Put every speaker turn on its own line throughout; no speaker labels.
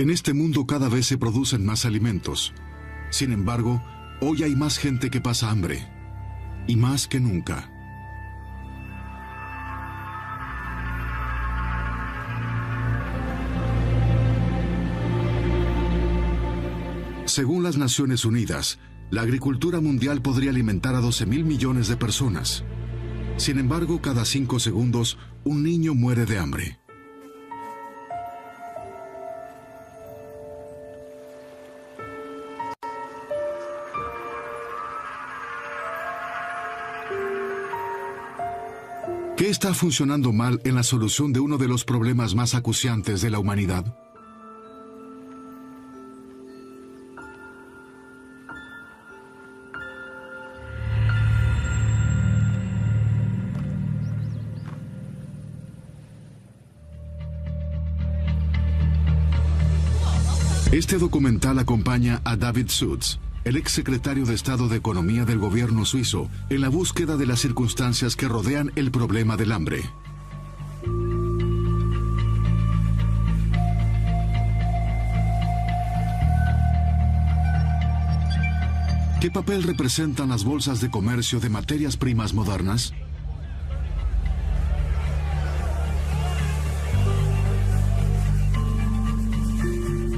En este mundo cada vez se producen más alimentos. Sin embargo, hoy hay más gente que pasa hambre, y más que nunca. Según las Naciones Unidas, la agricultura mundial podría alimentar a 12.000 millones de personas. Sin embargo, cada 5 segundos, un niño muere de hambre. ¿Qué está funcionando mal en la solución de uno de los problemas más acuciantes de la humanidad? Este documental acompaña a David Sutz, el exsecretario de Estado de Economía del gobierno suizo, en la búsqueda de las circunstancias que rodean el problema del hambre. ¿Qué papel representan las bolsas de comercio de materias primas modernas?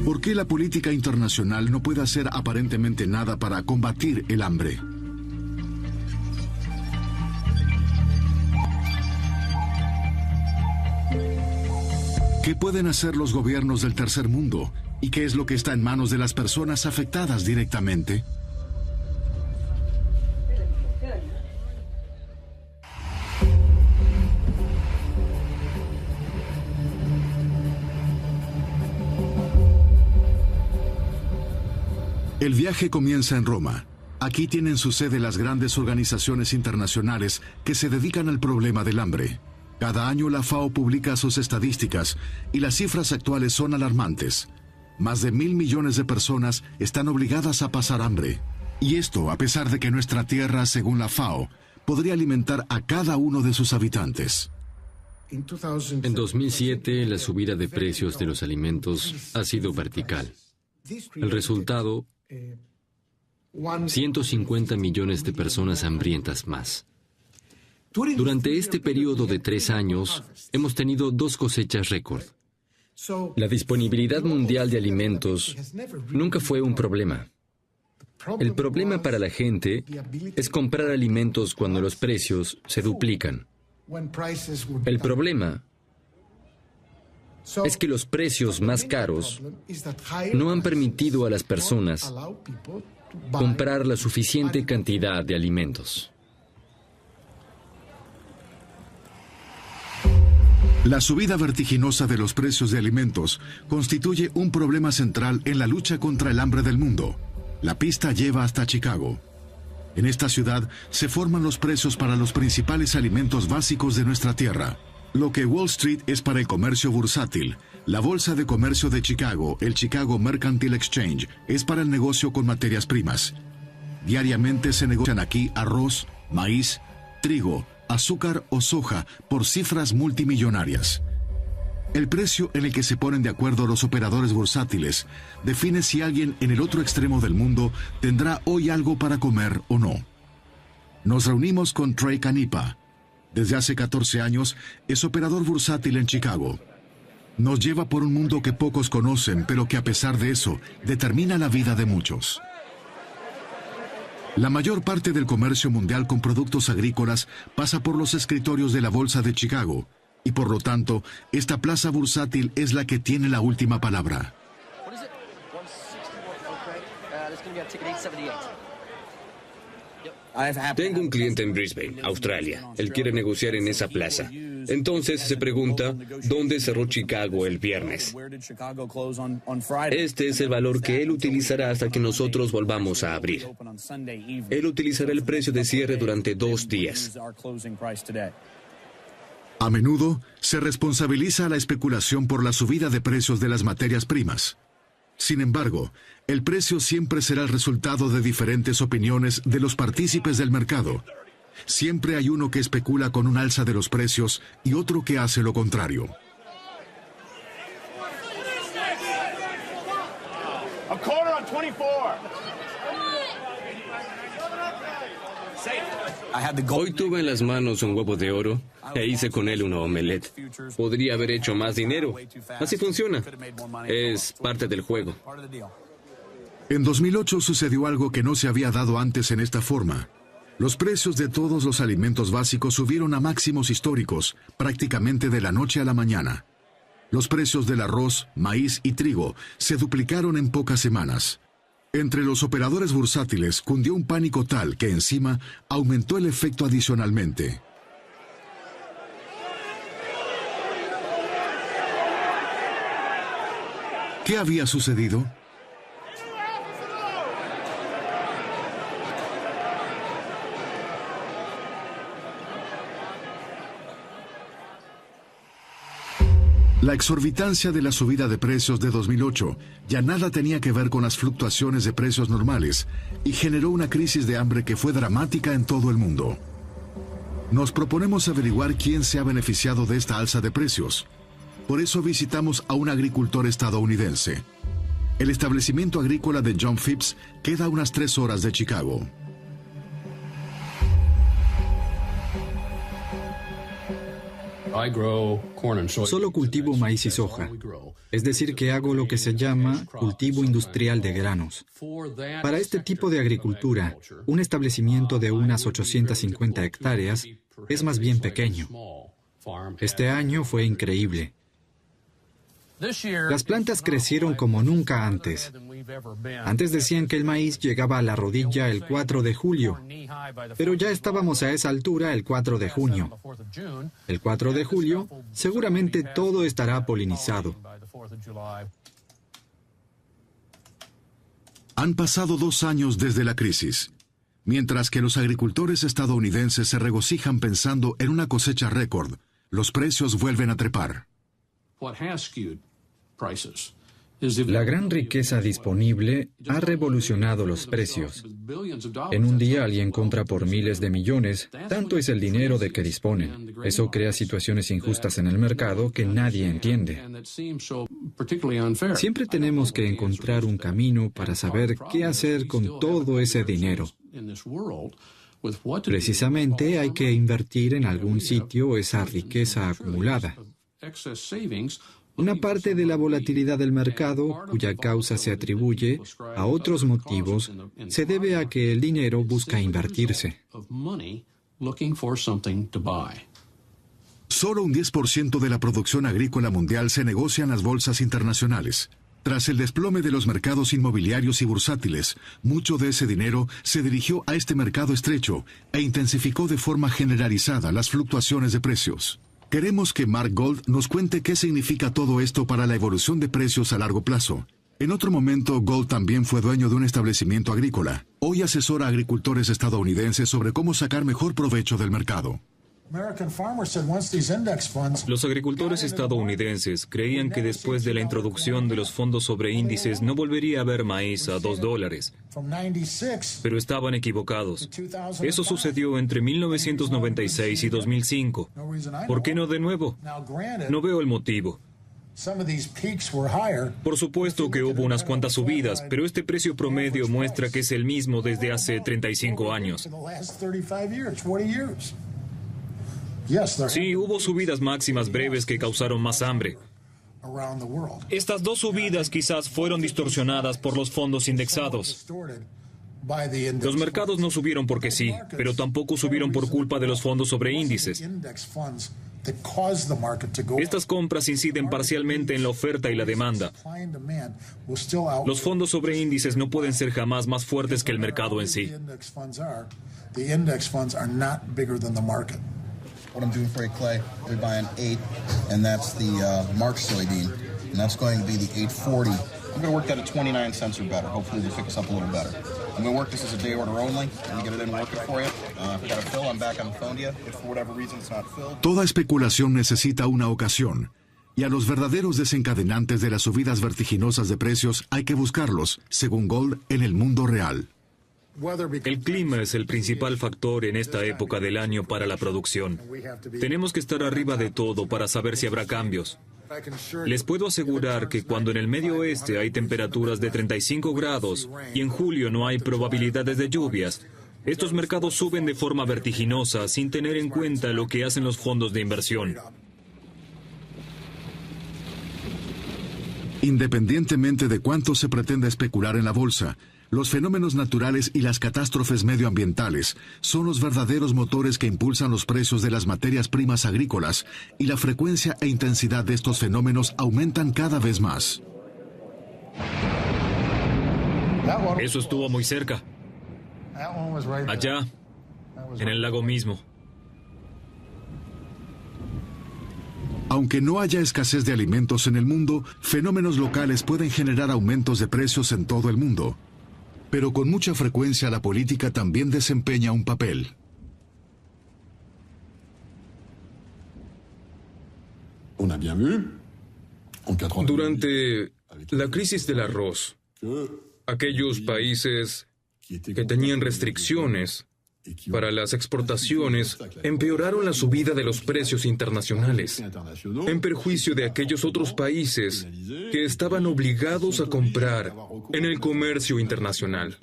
¿Por qué la política internacional no puede hacer aparentemente nada para combatir el hambre? ¿Qué pueden hacer los gobiernos del tercer mundo? ¿Y qué es lo que está en manos de las personas afectadas directamente? El viaje comienza en Roma. Aquí tienen su sede las grandes organizaciones internacionales que se dedican al problema del hambre. Cada año la FAO publica sus estadísticas y las cifras actuales son alarmantes. Más de 1.000 millones de personas están obligadas a pasar hambre. Y esto a pesar de que nuestra tierra, según la FAO, podría alimentar a cada uno de sus habitantes.
En 2007, la subida de precios de los alimentos ha sido vertical. El resultado, 150 millones de personas hambrientas más. Durante este periodo de 3 años, hemos tenido 2 cosechas récord. La disponibilidad mundial de alimentos nunca fue un problema. El problema para la gente es comprar alimentos cuando los precios se duplican. El problema es que los precios más caros no han permitido a las personas comprar la suficiente cantidad de alimentos.
La subida vertiginosa de los precios de alimentos constituye un problema central en la lucha contra el hambre del mundo. La pista lleva hasta Chicago. En esta ciudad se forman los precios para los principales alimentos básicos de nuestra tierra. Lo que Wall Street es para el comercio bursátil, la Bolsa de Comercio de Chicago, el Chicago Mercantile Exchange, es para el negocio con materias primas. Diariamente se negocian aquí arroz, maíz, trigo, azúcar o soja por cifras multimillonarias. El precio en el que se ponen de acuerdo los operadores bursátiles define si alguien en el otro extremo del mundo tendrá hoy algo para comer o no. Nos reunimos con Trey Canipa. Desde hace 14 años es operador bursátil en Chicago. Nos lleva por un mundo que pocos conocen, pero que a pesar de eso determina la vida de muchos. La mayor parte del comercio mundial con productos agrícolas pasa por los escritorios de la Bolsa de Chicago, y por lo tanto, esta plaza bursátil es la que tiene la última palabra.
Tengo un cliente en Brisbane, Australia. Él quiere negociar en esa plaza. Entonces se pregunta, ¿dónde cerró Chicago el viernes? Este es el valor que él utilizará hasta que nosotros volvamos a abrir. Él utilizará el precio de cierre durante 2 días.
A menudo se responsabiliza a la especulación por la subida de precios de las materias primas. Sin embargo, el precio siempre será el resultado de diferentes opiniones de los partícipes del mercado. Siempre hay uno que especula con un alza de los precios y otro que hace lo contrario.
Hoy tuve en las manos un huevo de oro e hice con él una omelette. Podría haber hecho más dinero. Así funciona. Es parte del juego.
En 2008 sucedió algo que no se había dado antes en esta forma. Los precios de todos los alimentos básicos subieron a máximos históricos, prácticamente de la noche a la mañana. Los precios del arroz, maíz y trigo se duplicaron en pocas semanas. Entre los operadores bursátiles cundió un pánico tal que encima aumentó el efecto adicionalmente. ¿Qué había sucedido? La exorbitancia de la subida de precios de 2008 ya nada tenía que ver con las fluctuaciones de precios normales y generó una crisis de hambre que fue dramática en todo el mundo. Nos proponemos averiguar quién se ha beneficiado de esta alza de precios. Por eso visitamos a un agricultor estadounidense. El establecimiento agrícola de John Phipps queda a unas 3 horas de Chicago.
Solo cultivo maíz y soja, es decir, que hago lo que se llama cultivo industrial de granos. Para este tipo de agricultura, un establecimiento de unas 850 hectáreas es más bien pequeño. Este año fue increíble. Las plantas crecieron como nunca antes. Antes decían que el maíz llegaba a la rodilla el 4 de julio, pero ya estábamos a esa altura el 4 de junio. El 4 de julio, seguramente todo estará polinizado.
Han pasado 2 años desde la crisis. Mientras que los agricultores estadounidenses se regocijan pensando en una cosecha récord, los precios vuelven a trepar.
La gran riqueza disponible ha revolucionado los precios. En un día alguien compra por miles de millones, tanto es el dinero de que disponen. Eso crea situaciones injustas en el mercado que nadie entiende. Siempre tenemos que encontrar un camino para saber qué hacer con todo ese dinero. Precisamente hay que invertir en algún sitio esa riqueza acumulada. Una parte de la volatilidad del mercado, cuya causa se atribuye a otros motivos, se debe a que el dinero busca invertirse.
Solo un 10% de la producción agrícola mundial se negocia en las bolsas internacionales. Tras el desplome de los mercados inmobiliarios y bursátiles, mucho de ese dinero se dirigió a este mercado estrecho e intensificó de forma generalizada las fluctuaciones de precios. Queremos que Mark Gold nos cuente qué significa todo esto para la evolución de precios a largo plazo. En otro momento, Gold también fue dueño de un establecimiento agrícola. Hoy asesora a agricultores estadounidenses sobre cómo sacar mejor provecho del mercado.
Los agricultores estadounidenses creían que después de la introducción de los fondos sobre índices no volvería a haber maíz a $2. Pero estaban equivocados. Eso sucedió entre 1996 y 2005. ¿Por qué no de nuevo? No veo el motivo. Por supuesto que hubo unas cuantas subidas, pero este precio promedio muestra que es el mismo desde hace 35 años. Sí, hubo subidas máximas breves que causaron más hambre. Estas 2 subidas quizás fueron distorsionadas por los fondos indexados. Los mercados no subieron porque sí, pero tampoco subieron por culpa de los fondos sobre índices. Estas compras inciden parcialmente en la oferta y la demanda. Los fondos sobre índices no pueden ser jamás más fuertes que el mercado en sí.
What I'm doing for you, Clay, they're buying 8, and that's the March soybean, and that's going to be the 840. I'm going to work that at 29 cents or better. Hopefully they pick us up a little better. I'm going to work this as a day order only, and we get it in and work it for you. If I got to fill, I'm back on the phone to you. If for whatever reason it's not filled.
Toda especulación necesita una ocasión, y a los verdaderos desencadenantes de las subidas vertiginosas de precios hay que buscarlos, según Gold, en el mundo real.
El clima es el principal factor en esta época del año para la producción. Tenemos que estar arriba de todo para saber si habrá cambios. Les puedo asegurar que cuando en el Medio Oeste hay temperaturas de 35 grados y en julio no hay probabilidades de lluvias, estos mercados suben de forma vertiginosa sin tener en cuenta lo que hacen los fondos de inversión.
Independientemente de cuánto se pretenda especular en la bolsa, los fenómenos naturales y las catástrofes medioambientales son los verdaderos motores que impulsan los precios de las materias primas agrícolas, y la frecuencia e intensidad de estos fenómenos aumentan cada vez más.
Eso estuvo muy cerca. Allá, en el lago mismo.
Aunque no haya escasez de alimentos en el mundo, fenómenos locales pueden generar aumentos de precios en todo el mundo. Pero con mucha frecuencia la política también desempeña un papel.
Durante la crisis del arroz, aquellos países que tenían restricciones para las exportaciones empeoraron la subida de los precios internacionales, en perjuicio de aquellos otros países que estaban obligados a comprar en el comercio internacional.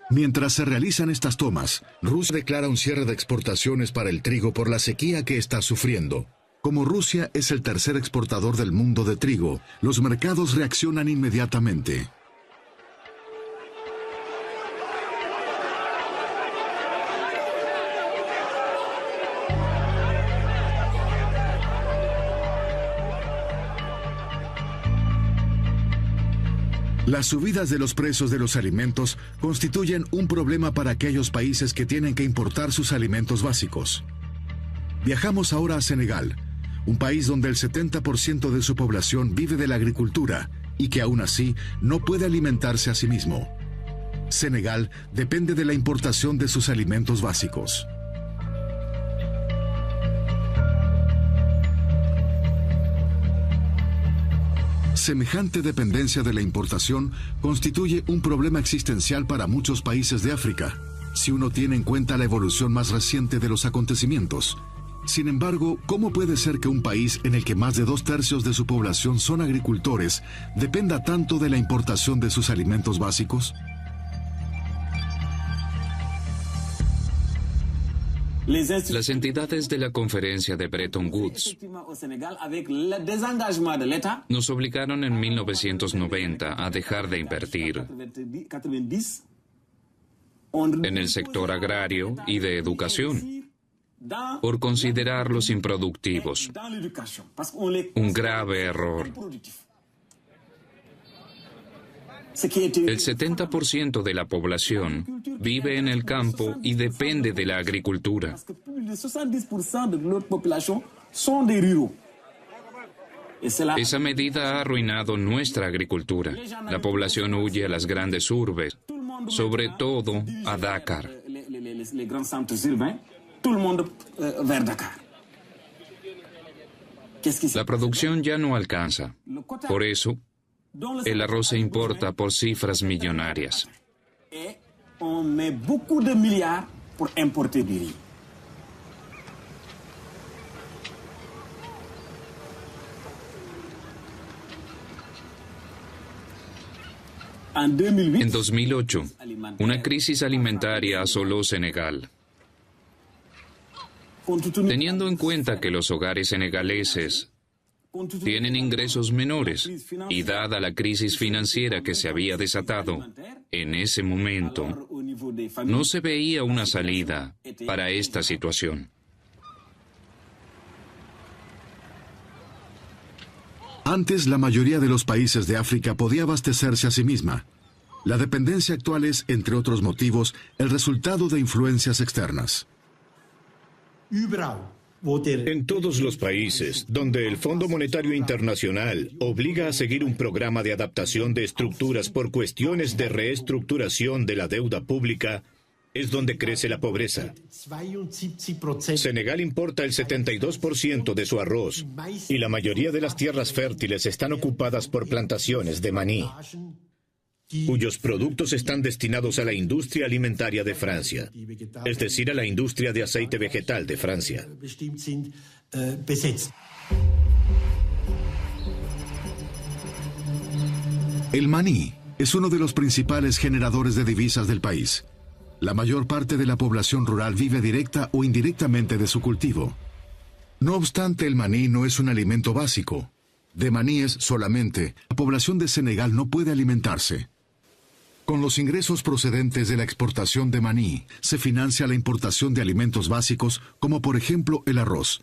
Mientras se realizan estas tomas, Rusia declara un cierre de exportaciones para el trigo por la sequía que está sufriendo. Como Rusia es el tercer exportador del mundo de trigo, los mercados reaccionan inmediatamente. Las subidas de los precios de los alimentos constituyen un problema para aquellos países que tienen que importar sus alimentos básicos. Viajamos ahora a Senegal, un país donde el 70% de su población vive de la agricultura y que aún así no puede alimentarse a sí mismo. Senegal depende de la importación de sus alimentos básicos. Semejante dependencia de la importación constituye un problema existencial para muchos países de África, si uno tiene en cuenta la evolución más reciente de los acontecimientos. Sin embargo, ¿cómo puede ser que un país en el que más de 2/3 de su población son agricultores dependa tanto de la importación de sus alimentos básicos?
Las entidades de la conferencia de Bretton Woods nos obligaron en 1990 a dejar de invertir en el sector agrario y de educación por considerarlos improductivos. Un grave error. El 70% de la población vive en el campo y depende de la agricultura. Esa medida ha arruinado nuestra agricultura. La población huye a las grandes urbes, sobre todo a Dakar. La producción ya no alcanza. Por eso, el arroz se importa por cifras millonarias. En 2008, una crisis alimentaria asoló Senegal. Teniendo en cuenta que los hogares senegaleses tienen ingresos menores y dada la crisis financiera que se había desatado en ese momento, no se veía una salida para esta situación.
Antes, la mayoría de los países de África podía abastecerse a sí misma. La dependencia actual es, entre otros motivos, el resultado de influencias externas.
En todos los países donde el Fondo Monetario Internacional obliga a seguir un programa de adaptación de estructuras por cuestiones de reestructuración de la deuda pública, es donde crece la pobreza. Senegal importa el 72% de su arroz y la mayoría de las tierras fértiles están ocupadas por plantaciones de maní. cuyos productos están destinados a la industria alimentaria de Francia, es decir, a la industria de aceite vegetal de Francia.
El maní es uno de los principales generadores de divisas del país. La mayor parte de la población rural vive directa o indirectamente de su cultivo. No obstante, el maní no es un alimento básico. De maníes solamente, la población de Senegal no puede alimentarse. Con los ingresos procedentes de la exportación de maní, se financia la importación de alimentos básicos, como por ejemplo el arroz.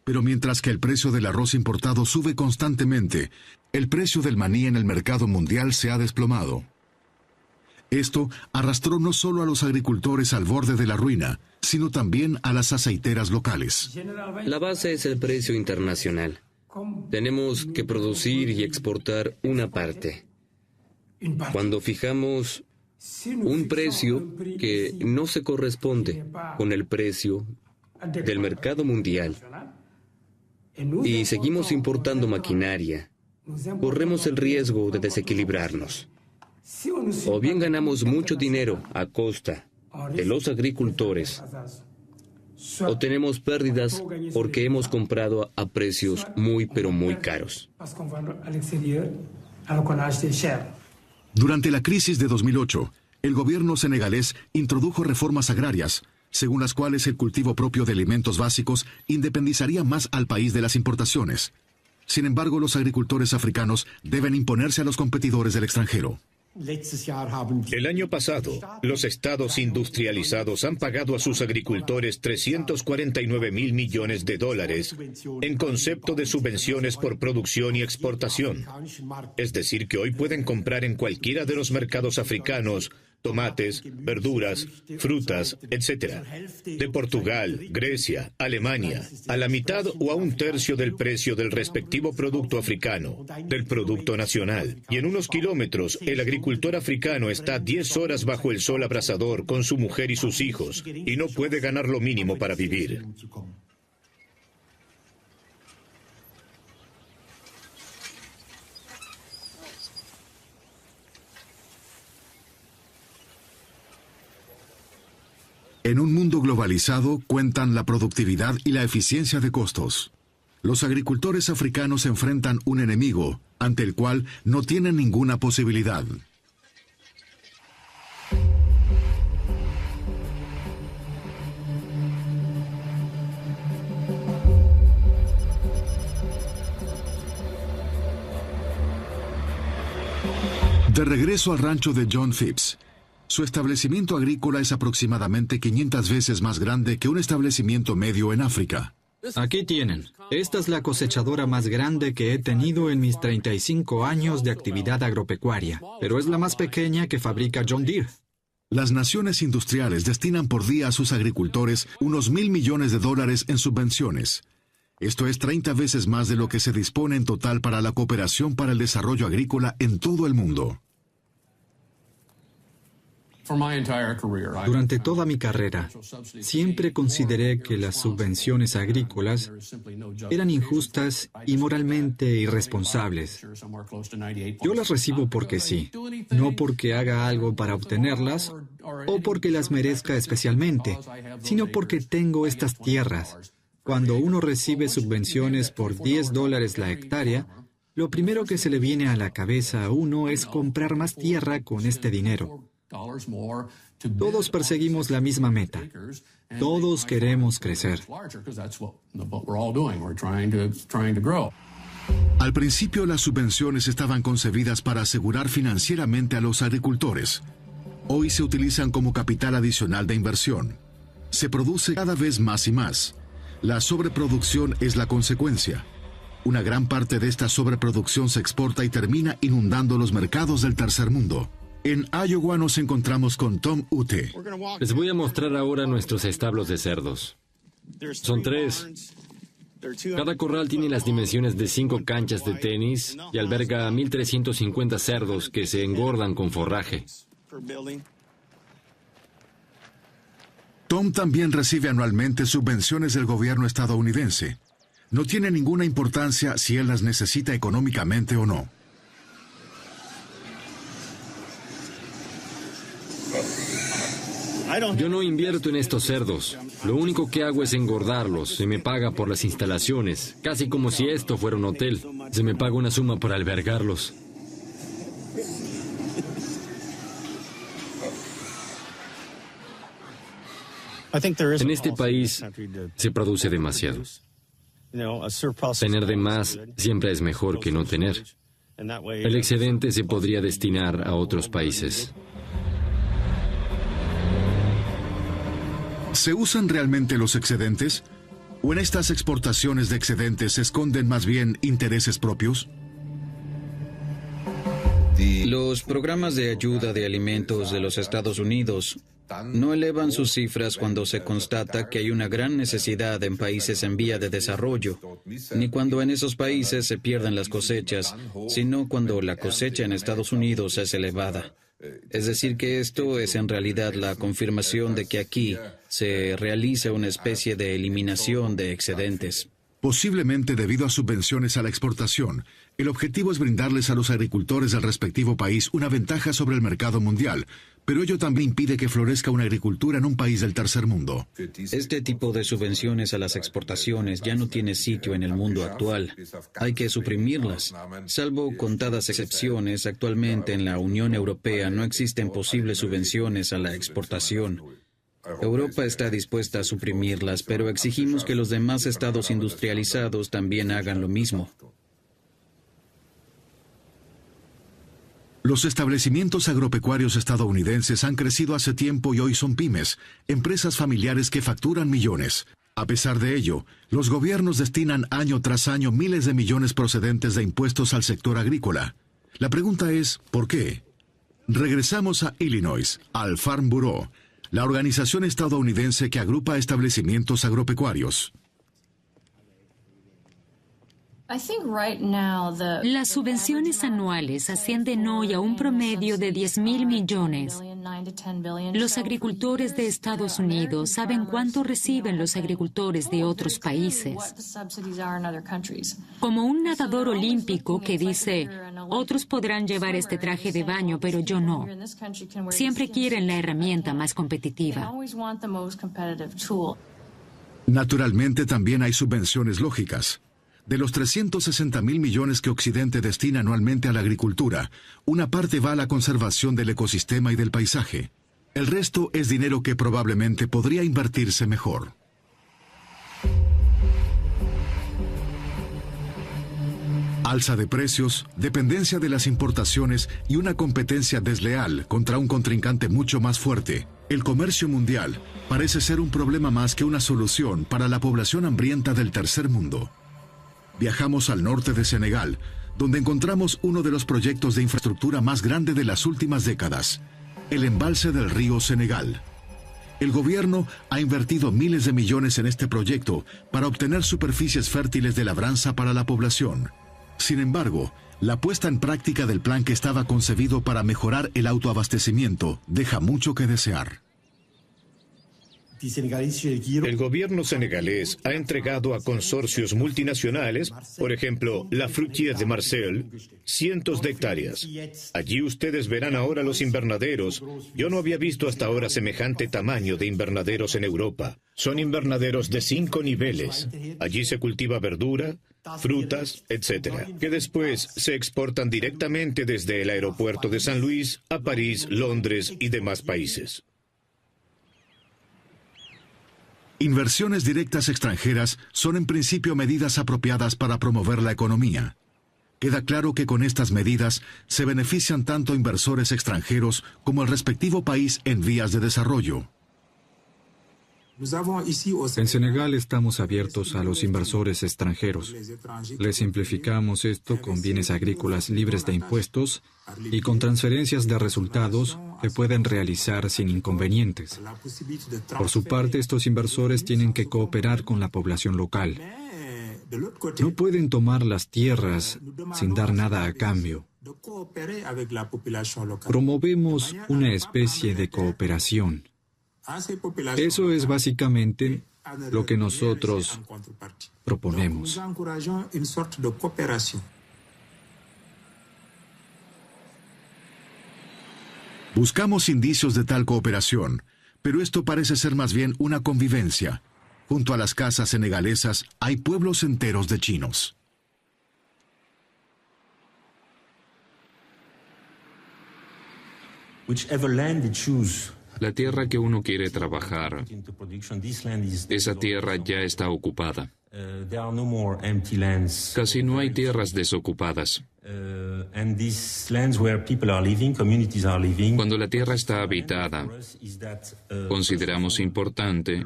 Pero mientras que el precio del arroz importado sube constantemente, el precio del maní en el mercado mundial se ha desplomado. Esto arrastró no solo a los agricultores al borde de la ruina, sino también a las aceiteras locales.
La base es el precio internacional. Tenemos que producir y exportar una parte. Cuando fijamos un precio que no se corresponde con el precio del mercado mundial y seguimos importando maquinaria, corremos el riesgo de desequilibrarnos. O bien ganamos mucho dinero a costa de los agricultores, o tenemos pérdidas porque hemos comprado a precios muy pero muy caros.
Durante la crisis de 2008, el gobierno senegalés introdujo reformas agrarias, según las cuales el cultivo propio de alimentos básicos independizaría más al país de las importaciones. Sin embargo, los agricultores africanos deben imponerse a los competidores del extranjero.
El año pasado, los estados industrializados han pagado a sus agricultores 349.000 millones de dólares en concepto de subvenciones por producción y exportación. Es decir, que hoy pueden comprar en cualquiera de los mercados africanos tomates, verduras, frutas, etc. De Portugal, Grecia, Alemania, a la mitad o a un tercio del precio del respectivo producto africano, del producto nacional. Y en unos kilómetros, el agricultor africano está 10 horas bajo el sol abrasador con su mujer y sus hijos, y no puede ganar lo mínimo para vivir.
En un mundo globalizado cuentan la productividad y la eficiencia de costos. Los agricultores africanos enfrentan un enemigo ante el cual no tienen ninguna posibilidad. De regreso al rancho de John Phipps. Su establecimiento agrícola es aproximadamente 500 veces más grande que un establecimiento medio en África.
Aquí tienen. Esta es la cosechadora más grande que he tenido en mis 35 años de actividad agropecuaria, pero es la más pequeña que fabrica John Deere.
Las naciones industriales destinan por día a sus agricultores unos $1.000 millones en subvenciones. Esto es 30 veces más de lo que se dispone en total para la cooperación para el desarrollo agrícola en todo el mundo.
Durante toda mi carrera, siempre consideré que las subvenciones agrícolas eran injustas y moralmente irresponsables. Yo las recibo porque sí, no porque haga algo para obtenerlas o porque las merezca especialmente, sino porque tengo estas tierras. Cuando uno recibe subvenciones por $10 la hectárea, lo primero que se le viene a la cabeza a uno es comprar más tierra con este dinero. Todos perseguimos la misma meta. Todos queremos crecer.
Al principio, las subvenciones estaban concebidas para asegurar financieramente a los agricultores. Hoy se utilizan como capital adicional de inversión. Se produce cada vez más y más. La sobreproducción es la consecuencia. Una gran parte de esta sobreproducción se exporta y termina inundando los mercados del tercer mundo. En Iowa nos encontramos con Tom Ute.
Les voy a mostrar ahora nuestros establos de cerdos. Son 3. Cada corral tiene las dimensiones de 5 canchas de tenis y alberga 1.350 cerdos que se engordan con forraje.
Tom también recibe anualmente subvenciones del gobierno estadounidense. No tiene ninguna importancia si él las necesita económicamente o no.
Yo no invierto en estos cerdos. Lo único que hago es engordarlos. Se me paga por las instalaciones, casi como si esto fuera un hotel. Se me paga una suma por albergarlos. En este país se produce demasiado. Tener de más siempre es mejor que no tener. El excedente se podría destinar a otros países.
¿Se usan realmente los excedentes? ¿O en estas exportaciones de excedentes se esconden más bien intereses propios?
Los programas de ayuda de alimentos de los Estados Unidos no elevan sus cifras cuando se constata que hay una gran necesidad en países en vía de desarrollo, ni cuando en esos países se pierden las cosechas, sino cuando la cosecha en Estados Unidos es elevada. Es decir, que esto es en realidad la confirmación de que aquí se realiza una especie de eliminación de excedentes.
Posiblemente debido a subvenciones a la exportación, el objetivo es brindarles a los agricultores del respectivo país una ventaja sobre el mercado mundial, pero ello también impide que florezca una agricultura en un país del tercer mundo.
Este tipo de subvenciones a las exportaciones ya no tiene sitio en el mundo actual. Hay que suprimirlas. Salvo contadas excepciones, actualmente en la Unión Europea no existen posibles subvenciones a la exportación. Europa está dispuesta a suprimirlas, pero exigimos que los demás estados industrializados también hagan lo mismo.
Los establecimientos agropecuarios estadounidenses han crecido hace tiempo y hoy son pymes, empresas familiares que facturan millones. A pesar de ello, los gobiernos destinan año tras año miles de millones procedentes de impuestos al sector agrícola. La pregunta es, ¿por qué? Regresamos a Illinois, al Farm Bureau, la organización estadounidense que agrupa establecimientos agropecuarios.
Las subvenciones anuales ascienden hoy a un promedio de 10.000 millones. Los agricultores de Estados Unidos saben cuánto reciben los agricultores de otros países. Como un nadador olímpico que dice, otros podrán llevar este traje de baño, pero yo no. Siempre quieren la herramienta más competitiva.
Naturalmente también hay subvenciones lógicas. De los 360.000 millones que Occidente destina anualmente a la agricultura, una parte va a la conservación del ecosistema y del paisaje. El resto es dinero que probablemente podría invertirse mejor. Alza de precios, dependencia de las importaciones y una competencia desleal contra un contrincante mucho más fuerte. El comercio mundial parece ser un problema más que una solución para la población hambrienta del tercer mundo. Viajamos al norte de Senegal, donde encontramos uno de los proyectos de infraestructura más grande de las últimas décadas, el embalse del río Senegal. El gobierno ha invertido miles de millones en este proyecto para obtener superficies fértiles de labranza para la población. Sin embargo, la puesta en práctica del plan que estaba concebido para mejorar el autoabastecimiento deja mucho que desear.
El gobierno senegalés ha entregado a consorcios multinacionales, por ejemplo, la Fruitière de Marseille, cientos de hectáreas. Allí ustedes verán ahora los invernaderos. Yo no había visto hasta ahora semejante tamaño de invernaderos en Europa. Son invernaderos de 5 niveles. Allí se cultiva verdura, frutas, etc., que después se exportan directamente desde el aeropuerto de San Luis a París, Londres y demás países.
Inversiones directas extranjeras son en principio medidas apropiadas para promover la economía. Queda claro que con estas medidas se benefician tanto inversores extranjeros como el respectivo país en vías de desarrollo.
En Senegal estamos abiertos a los inversores extranjeros. Les simplificamos esto con bienes agrícolas libres de impuestos y con transferencias de resultados que pueden realizar sin inconvenientes. Por su parte, estos inversores tienen que cooperar con la población local. No pueden tomar las tierras sin dar nada a cambio. Promovemos una especie de cooperación. Eso es básicamente lo que nosotros proponemos.
Buscamos indicios de tal cooperación, Pero esto parece ser más bien una convivencia. Junto a las casas senegalesas hay pueblos enteros de chinos.
La tierra que uno quiere trabajar, esa tierra ya está ocupada. Casi no hay tierras desocupadas. Cuando la tierra está habitada, consideramos importante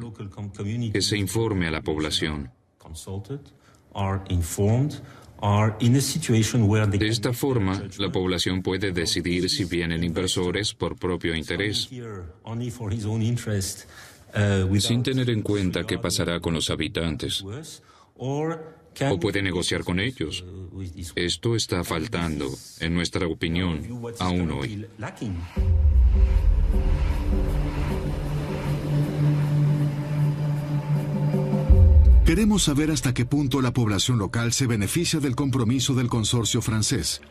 que se informe a la población. De esta forma, la población puede decidir si vienen inversores por propio interés, sin tener en cuenta qué pasará con los habitantes, o puede negociar con ellos. Esto está faltando, en nuestra opinión, aún hoy.
Queremos saber hasta qué punto la población local se beneficia del compromiso del consorcio francés.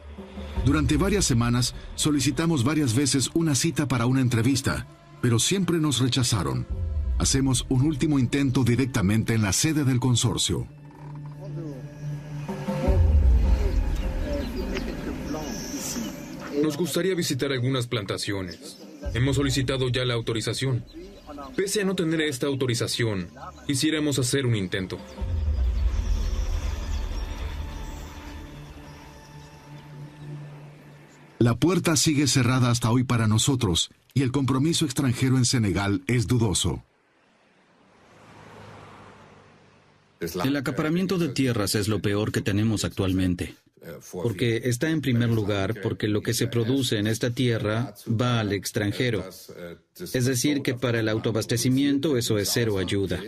Durante varias semanas solicitamos varias veces una cita para una entrevista, pero siempre nos rechazaron. Hacemos un último intento directamente en la sede del consorcio.
Nos gustaría visitar algunas plantaciones. Hemos solicitado ya la autorización. Pese a no tener esta autorización, quisiéramos hacer un intento.
La puerta sigue cerrada hasta hoy para nosotros, y el compromiso extranjero en Senegal es dudoso.
El acaparamiento de tierras es lo peor que tenemos actualmente. Porque está en primer lugar porque lo que se produce en esta tierra va al extranjero. Es decir, que para el autoabastecimiento eso es cero ayuda.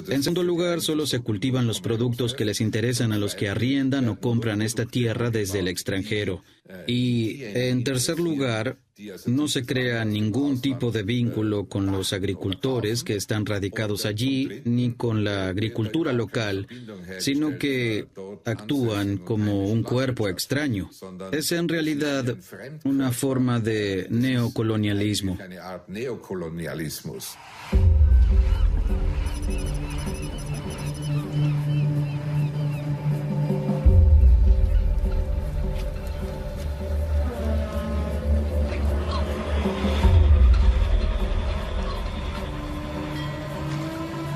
En segundo lugar, solo se cultivan los productos que les interesan a los que arriendan o compran esta tierra desde el extranjero. Y en tercer lugar, no se crea ningún tipo de vínculo con los agricultores que están radicados allí, ni con la agricultura local, sino que actúan como un cuerpo extraño. Es en realidad una forma de neocolonialismo.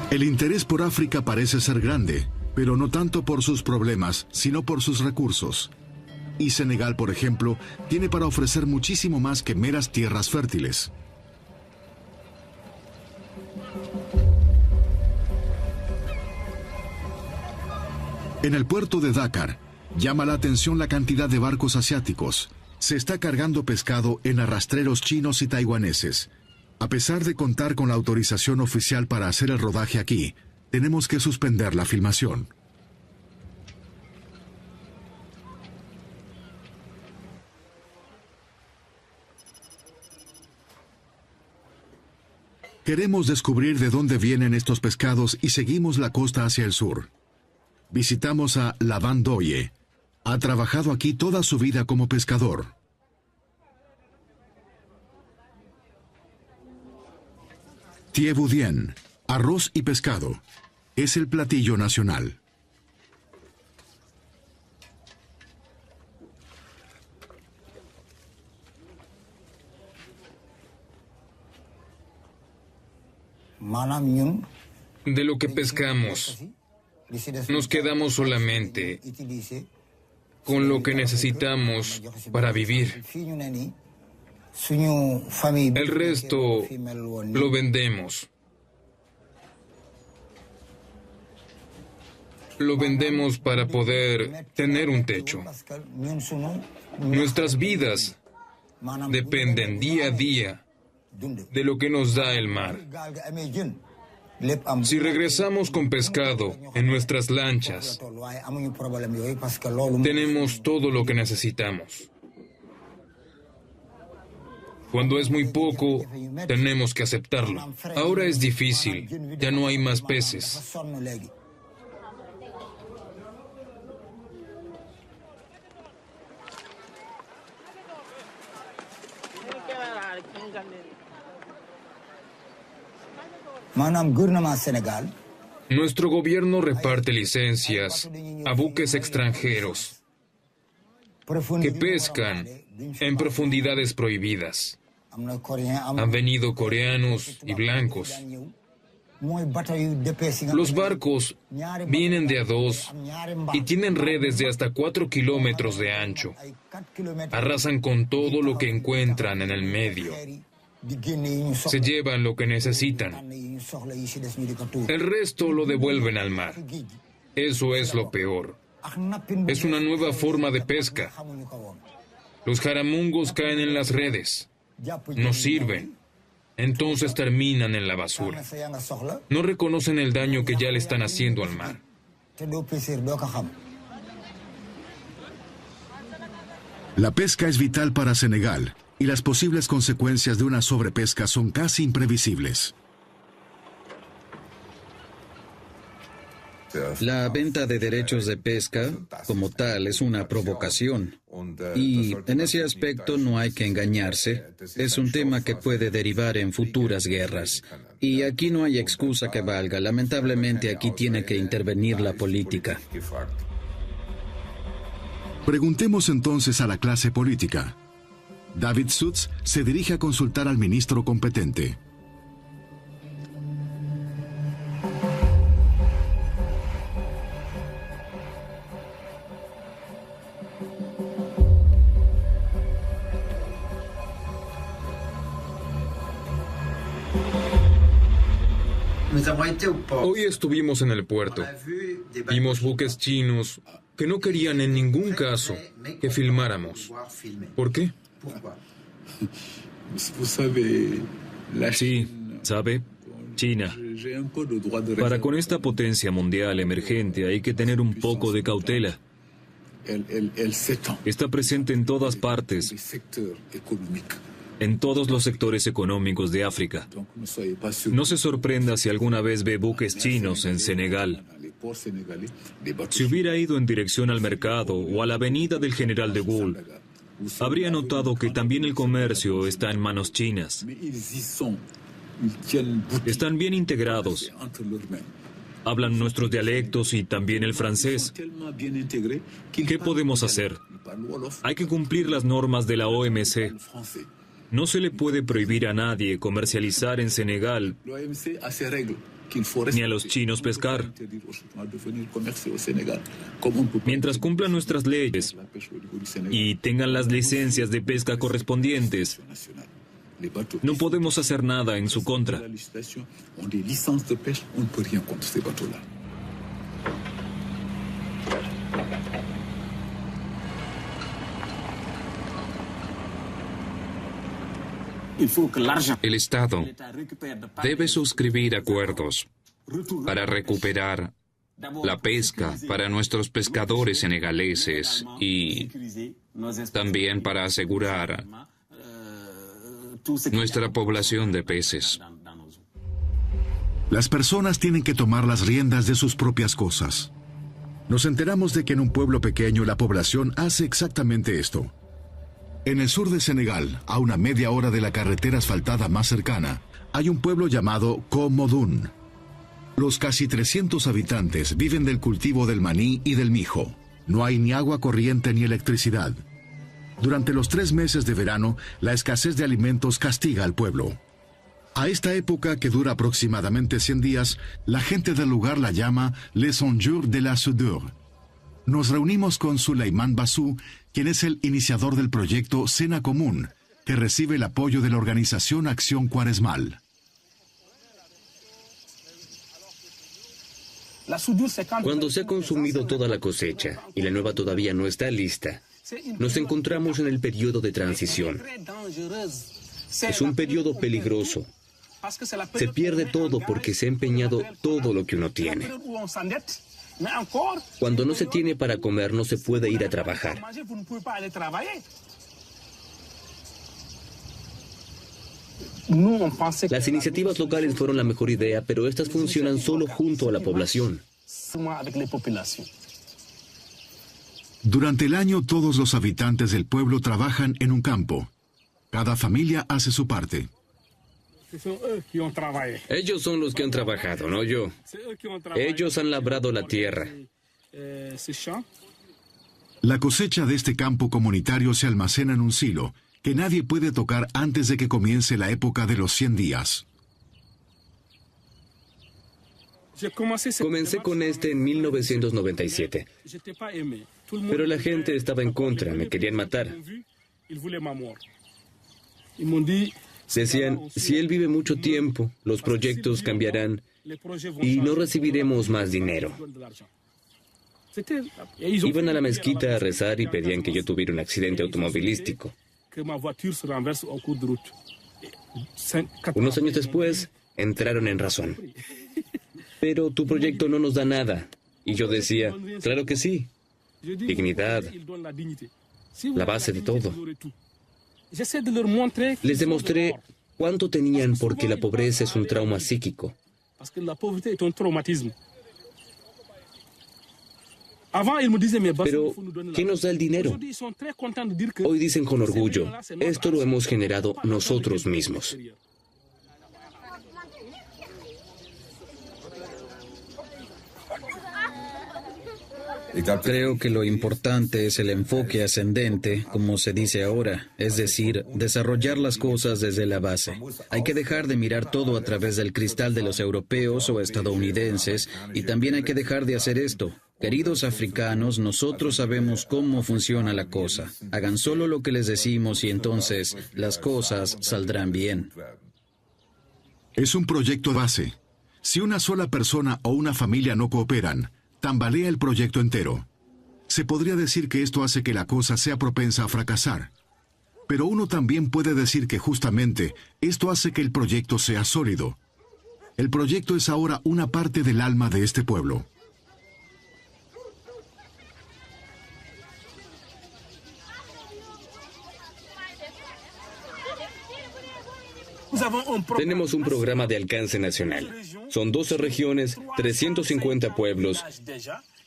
El interés por África parece ser grande, pero no tanto por sus problemas, sino por sus recursos. Y Senegal, por ejemplo, tiene para ofrecer muchísimo más que meras tierras fértiles. En el puerto de Dakar, llama la atención la cantidad de barcos asiáticos. Se está cargando pescado en arrastreros chinos y taiwaneses. A pesar de contar con la autorización oficial para hacer el rodaje aquí, tenemos que suspender la filmación. Queremos descubrir de dónde vienen estos pescados y seguimos la costa hacia el sur. Visitamos a Laban Doye. Ha trabajado aquí toda su vida como pescador. Thie Boudien, arroz y pescado. Es el platillo nacional.
De lo que pescamos, nos quedamos solamente con lo que necesitamos para vivir. El resto lo vendemos. Lo vendemos para poder tener un techo. Nuestras vidas dependen día a día de lo que nos da el mar. Si regresamos con pescado en nuestras lanchas, tenemos todo lo que necesitamos. Cuando es muy poco, tenemos que aceptarlo. Ahora es difícil, ya no hay más peces. Nuestro gobierno reparte licencias a buques extranjeros que pescan en profundidades prohibidas. Han venido coreanos y blancos. Los barcos vienen de a dos y tienen redes de hasta 4 kilómetros de ancho. Arrasan con todo lo que encuentran en el medio. Se llevan lo que necesitan. El resto lo devuelven al mar. Eso es lo peor. Es una nueva forma de pesca. Los jaramungos caen en las redes. No sirven. Entonces terminan en la basura. No reconocen el daño que ya le están haciendo al mar.
La pesca es vital para Senegal y las posibles consecuencias de una sobrepesca son casi imprevisibles.
La venta de derechos de pesca, como tal, es una provocación. Y en ese aspecto no hay que engañarse. Es un tema que puede derivar en futuras guerras. Y aquí no hay excusa que valga. Lamentablemente aquí tiene que intervenir la política.
Preguntemos entonces a la clase política. David Sutz se dirige a consultar al ministro competente.
Hoy estuvimos en el puerto. Vimos buques chinos que no querían en ningún caso que filmáramos. ¿Por qué?
Sí, ¿sabe? China. Para con esta potencia mundial emergente hay que tener un poco de cautela. Está presente en todas partes, en todos los sectores económicos de África. No se sorprenda si alguna vez ve buques chinos en Senegal. Si hubiera ido en dirección al mercado o a la avenida del General de Gaulle, habría notado que también el comercio está en manos chinas. Están bien integrados. Hablan nuestros dialectos y también el francés. ¿Qué podemos hacer? Hay que cumplir las normas de la OMC. No se le puede prohibir a nadie comercializar en Senegal, ni a los chinos pescar. Mientras cumplan nuestras leyes y tengan las licencias de pesca correspondientes, no podemos hacer nada en su contra.
El Estado debe suscribir acuerdos para recuperar la pesca para nuestros pescadores senegaleses y también para asegurar nuestra población de peces.
Las personas tienen que tomar las riendas de sus propias cosas. Nos enteramos de que en un pueblo pequeño la población hace exactamente esto. En el sur de Senegal, a una media hora de la carretera asfaltada más cercana, hay un pueblo llamado Komodun. Los casi 300 habitantes viven del cultivo del maní y del mijo. No hay ni agua corriente ni electricidad. Durante los 3 meses de verano, la escasez de alimentos castiga al pueblo. A esta época, que dura aproximadamente 100 días, la gente del lugar la llama Les 100 jours de la soudure. Nos reunimos con Souleymane Bassou, quien es el iniciador del proyecto Cena Común, que recibe el apoyo de la organización Acción Cuaresmal.
Cuando se ha consumido toda la cosecha y la nueva todavía no está lista, nos encontramos en el periodo de transición. Es un periodo peligroso. Se pierde todo porque se ha empeñado todo lo que uno tiene. Cuando no se tiene para comer, no se puede ir a trabajar. Las iniciativas locales fueron la mejor idea, pero estas funcionan solo junto a la población.
Durante el año, todos los habitantes del pueblo trabajan en un campo. Cada familia hace su parte.
Ellos son los que han trabajado, no yo. Ellos han labrado la tierra.
La cosecha de este campo comunitario se almacena en un silo que nadie puede tocar antes de que comience la época de los 100 días.
Comencé con este en 1997. Pero la gente estaba en contra, me querían matar. Decían, si él vive mucho tiempo, los proyectos cambiarán y no recibiremos más dinero. Iban a la mezquita a rezar y pedían que yo tuviera un accidente automovilístico. Unos años después, entraron en razón. Pero tu proyecto no nos da nada. Y yo decía, claro que sí. Dignidad, la base de todo. Les demostré cuánto tenían porque la pobreza es un trauma psíquico. Pero, ¿quién nos da el dinero? Hoy dicen con orgullo, esto lo hemos generado nosotros mismos.
Creo que lo importante es el enfoque ascendente, como se dice ahora, es decir, desarrollar las cosas desde la base. Hay que dejar de mirar todo a través del cristal de los europeos o estadounidenses, y también hay que dejar de hacer esto. Queridos africanos, nosotros sabemos cómo funciona la cosa. Hagan solo lo que les decimos y entonces las cosas saldrán bien.
Es un proyecto base. Si una sola persona o una familia no cooperan, tambalea el proyecto entero. Se podría decir que esto hace que la cosa sea propensa a fracasar. Pero uno también puede decir que justamente esto hace que el proyecto sea sólido. El proyecto es ahora una parte del alma de este pueblo.
Tenemos un programa de alcance nacional. Son 12 regiones, 350 pueblos,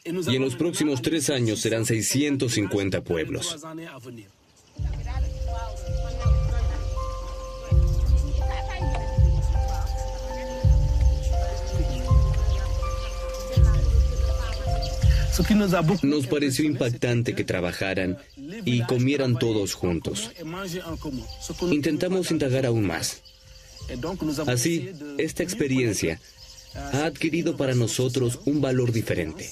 y en los próximos 3 años serán 650 pueblos. Nos pareció impactante que trabajaran y comieran todos juntos. Intentamos indagar aún más. Así, esta experiencia ha adquirido para nosotros un valor diferente.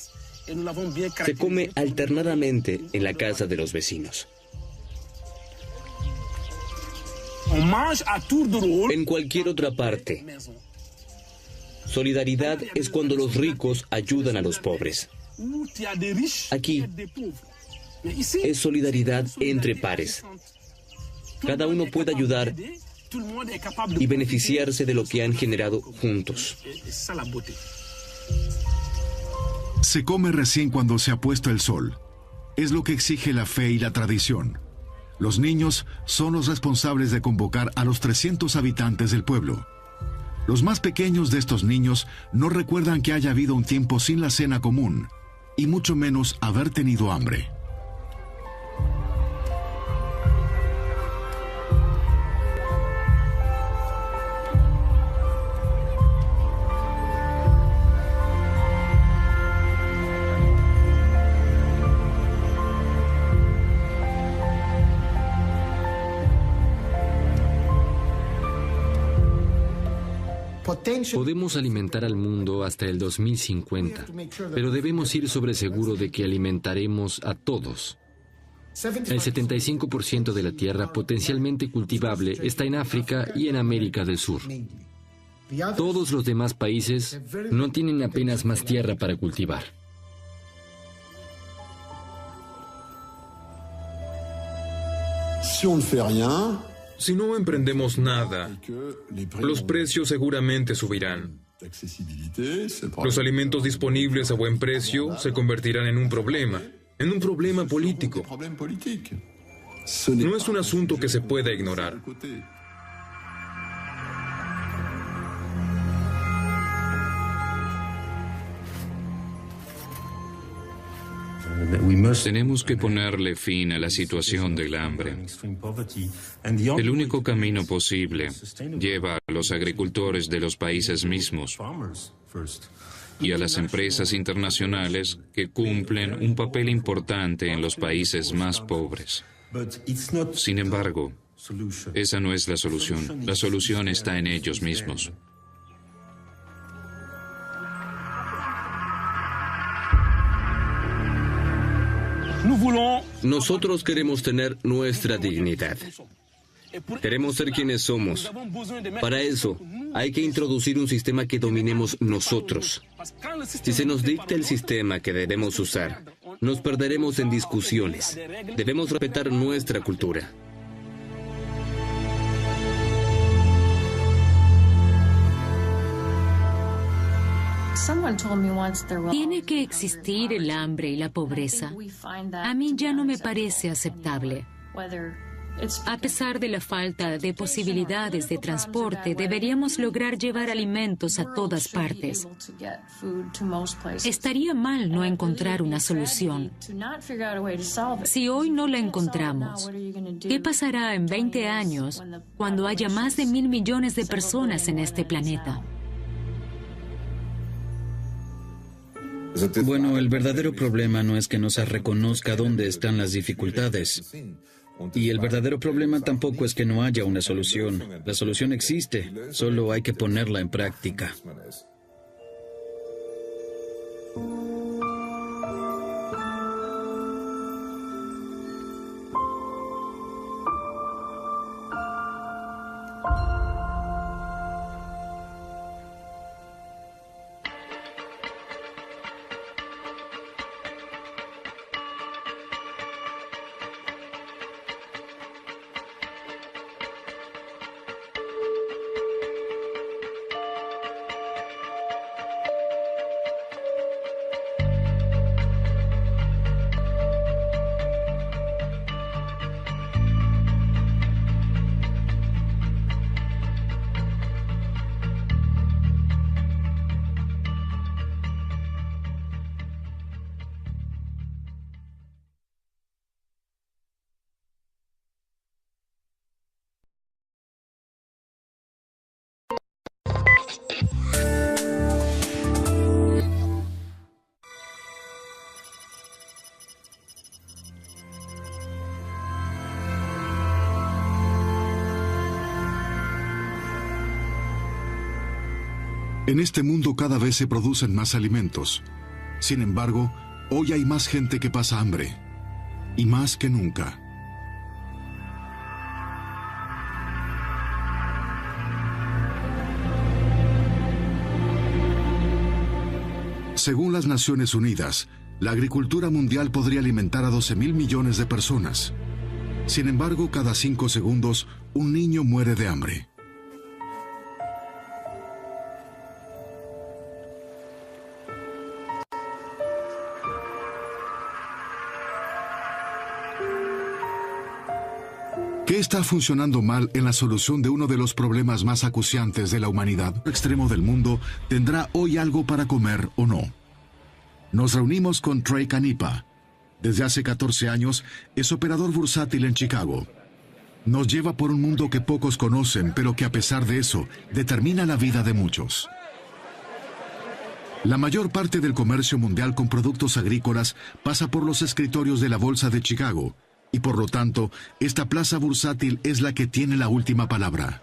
Se come alternadamente en la casa de los vecinos. En cualquier otra parte. Solidaridad es cuando los ricos ayudan a los pobres. Aquí es solidaridad entre pares. Cada uno puede ayudar y beneficiarse de lo que han generado juntos.
Se come recién cuando se ha puesto el sol. Es lo que exige la fe y la tradición. Los niños son los responsables de convocar a los 300 habitantes del pueblo. Los más pequeños de estos niños no recuerdan que haya habido un tiempo sin la cena común, y mucho menos haber tenido hambre.
Podemos alimentar al mundo hasta el 2050, pero debemos ir sobre seguro de que alimentaremos a todos. El 75% de la tierra potencialmente cultivable está en África y en América del Sur. Todos los demás países no tienen apenas más tierra para cultivar.
Si no emprendemos nada, los precios seguramente subirán. Los alimentos disponibles a buen precio se convertirán en un problema político. No es un asunto que se pueda ignorar.
Tenemos que ponerle fin a la situación del hambre. El único camino posible lleva a los agricultores de los países mismos y a las empresas internacionales que cumplen un papel importante en los países más pobres. Sin embargo, esa no es la solución. La solución está en ellos mismos.
Nosotros queremos tener nuestra dignidad. Queremos ser quienes somos. Para eso, hay que introducir un sistema que dominemos nosotros. Si se nos dicta el sistema que debemos usar, nos perderemos en discusiones. Debemos respetar nuestra cultura.
Tiene que existir el hambre y la pobreza. A mí ya no me parece aceptable. A pesar de la falta de posibilidades de transporte, deberíamos lograr llevar alimentos a todas partes. Estaría mal no encontrar una solución. Si hoy no la encontramos, ¿qué pasará en 20 años cuando haya más de 1.000 millones de personas en este planeta?
Bueno, el verdadero problema no es que no se reconozca dónde están las dificultades. Y el verdadero problema tampoco es que no haya una solución. La solución existe, solo hay que ponerla en práctica.
En este mundo cada vez se producen más alimentos. Sin embargo, hoy hay más gente que pasa hambre, y más que nunca. Según las Naciones Unidas, la agricultura mundial podría alimentar a 12.000 millones de personas. Sin embargo, cada 5 segundos, un niño muere de hambre. ¿Qué está funcionando mal en la solución de uno de los problemas más acuciantes de la humanidad? El extremo del mundo tendrá hoy algo para comer o no. Nos reunimos con Trey Canipa. Desde hace 14 años es operador bursátil en Chicago. Nos lleva por un mundo que pocos conocen, pero que a pesar de eso, determina la vida de muchos. La mayor parte del comercio mundial con productos agrícolas pasa por los escritorios de la Bolsa de Chicago. Y por lo tanto, esta plaza bursátil es la que tiene la última palabra.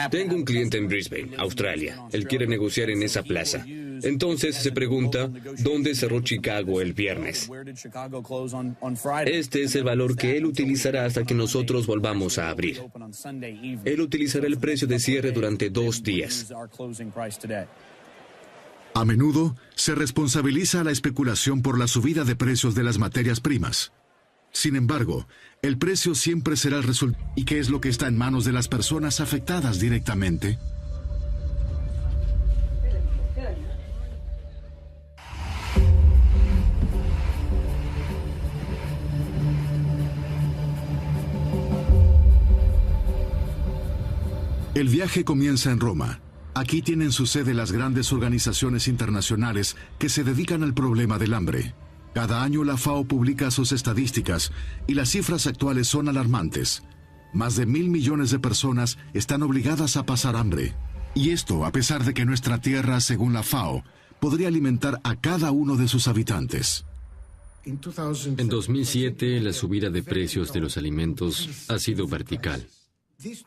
Tengo un cliente en Brisbane, Australia. Él quiere negociar en esa plaza. Entonces se pregunta, ¿dónde cerró Chicago el viernes? Este es el valor que él utilizará hasta que nosotros volvamos a abrir. Él utilizará el precio de cierre durante 2 días.
A menudo se responsabiliza a la especulación por la subida de precios de las materias primas. Sin embargo, el precio siempre será el resultado. ¿Y qué es lo que está en manos de las personas afectadas directamente? El viaje comienza en Roma. Aquí tienen su sede las grandes organizaciones internacionales que se dedican al problema del hambre. Cada año la FAO publica sus estadísticas y las cifras actuales son alarmantes. Más de 1.000 millones de personas están obligadas a pasar hambre. Y esto a pesar de que nuestra tierra, según la FAO, podría alimentar a cada uno de sus habitantes.
En 2007, la subida de precios de los alimentos ha sido vertical.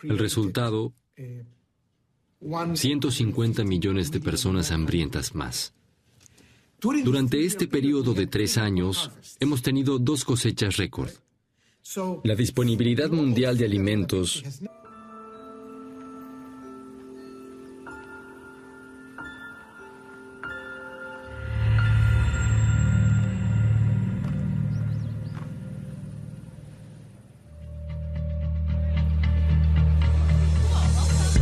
El resultado, 150 millones de personas hambrientas más. Durante este periodo de 3 años, hemos tenido 2 cosechas récord. La disponibilidad mundial de alimentos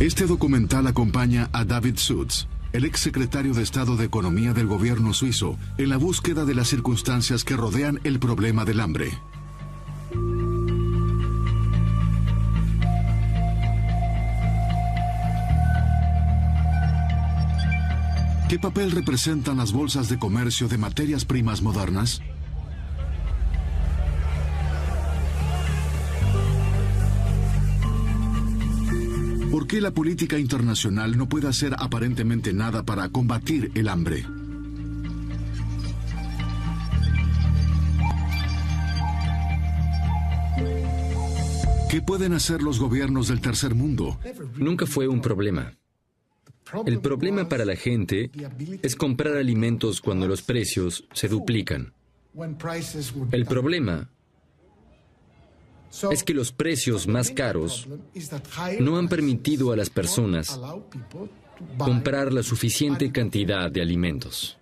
Este documental acompaña a David Sutz, el ex secretario de Estado de Economía del gobierno suizo, en la búsqueda de las circunstancias que rodean el problema del hambre. ¿Qué papel representan las bolsas de comercio de materias primas modernas? ¿Por qué la política internacional no puede hacer aparentemente nada para combatir el hambre? ¿Qué pueden hacer los gobiernos del tercer mundo?
Nunca fue un problema. El problema para la gente es comprar alimentos cuando los precios se duplican. El problema es que los precios más caros no han permitido a las personas comprar la suficiente cantidad de alimentos.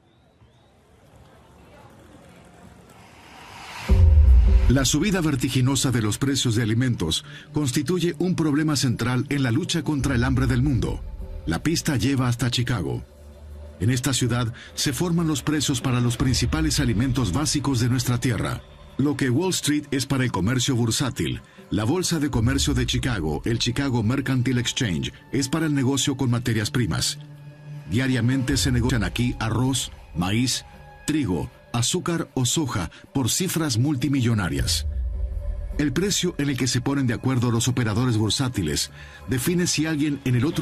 La subida vertiginosa de los precios de alimentos constituye un problema central en la lucha contra el hambre del mundo. La pista lleva hasta Chicago. En esta ciudad se forman los precios para los principales alimentos básicos de nuestra tierra. Lo que Wall Street es para el comercio bursátil, la Bolsa de Comercio de Chicago, el Chicago Mercantile Exchange, es para el negocio con materias primas. Diariamente se negocian aquí arroz, maíz, trigo, azúcar o soja por cifras multimillonarias. El precio en el que se ponen de acuerdo los operadores bursátiles define si alguien en el otro